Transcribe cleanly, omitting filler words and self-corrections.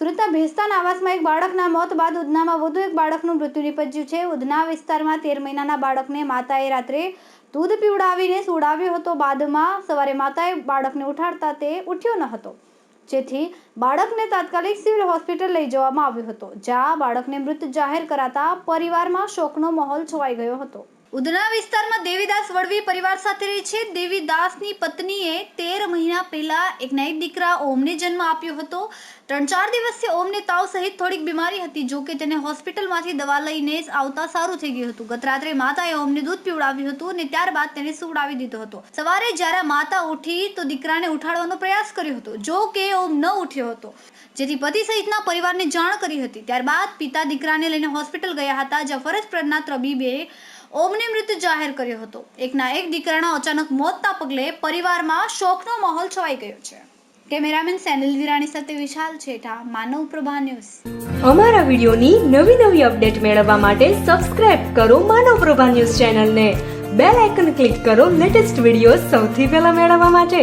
સુરતના ભેસ્તાન આવાસમાં એક બાળકના મોત બાદ ઉધનામાં વધુ એક બાળકનું મૃત્યુ નિપજ્યું છે। ઉધના વિસ્તારમાં 13 મહિનાના બાળકને માતાએ રાત્રે દૂધ પીવડાવીને સુવડાવ્યો હતો। બાદમાં સવારે માતાએ બાળકને ઉઠાડતા તે ઉઠ્યો ન હતો, જેથી બાળકને તાત્કાલિક સિવિલ હોસ્પિટલ લઈ જવામાં આવ્યો હતો, જ્યાં બાળકને મૃત જાહેર કરાતા પરિવારમાં શોકનો માહોલ છવાઈ ગયો હતો। ઉધના વિસ્તારમાં દેવીદાસ વડવી પરિવાર સાથે રહે છે। દેવીદાસની પત્નીએ 13 મહિના પહેલા એકના એક દીકરા ઓમને જન્મ આપ્યો હતો। 3-4 દિવસથી ઓમને તાવ સહિત થોડીક બીમારી હતી, જો કે તેને હોસ્પિટલમાંથી દવા લઈને આવતા સારું થઈ ગયું હતું। ગત રાત્રે માતાએ ઓમને દૂધ પીવડાવ્યું હતું અને ત્યારબાદ તેને સુવડાવી દીધો હતો। સવારે જ્યારે માતા ઉઠી તો દીકરાને ઉઠાડવાનો પ્રયાસ કર્યો હતો, જો કે ઓમ ન ઉઠ્યો હતો, જેથી પતિ સહિતના પરિવારને જાણ કરી હતી। ત્યારબાદ પિતા દીકરાને લઈને હોસ્પિટલ ગયા હતા, જ્યાં ફરજ પરના તબીબે ઓમને મૃત જાહેર કર્યો હતો। એકના એક દીકરાના અચાનક મોતના પગલે પરિવારમાં શોકનો માહોલ છવાઈ ગયો છે। કેમેરામેન સેનિલ વિરાણી સાથે વિશાલ છેઠા, માનવ પ્રભા ન્યૂઝ। અમારા વિડીયોની નવી અપડેટ મેળવવા માટે સબસ્ક્રાઇબ કરો માનવ પ્રભા ન્યૂઝ ચેનલને, બેલ આઇકન ક્લિક કરો લેટેસ્ટ વિડીયો સૌથી પહેલા મેળવવા માટે।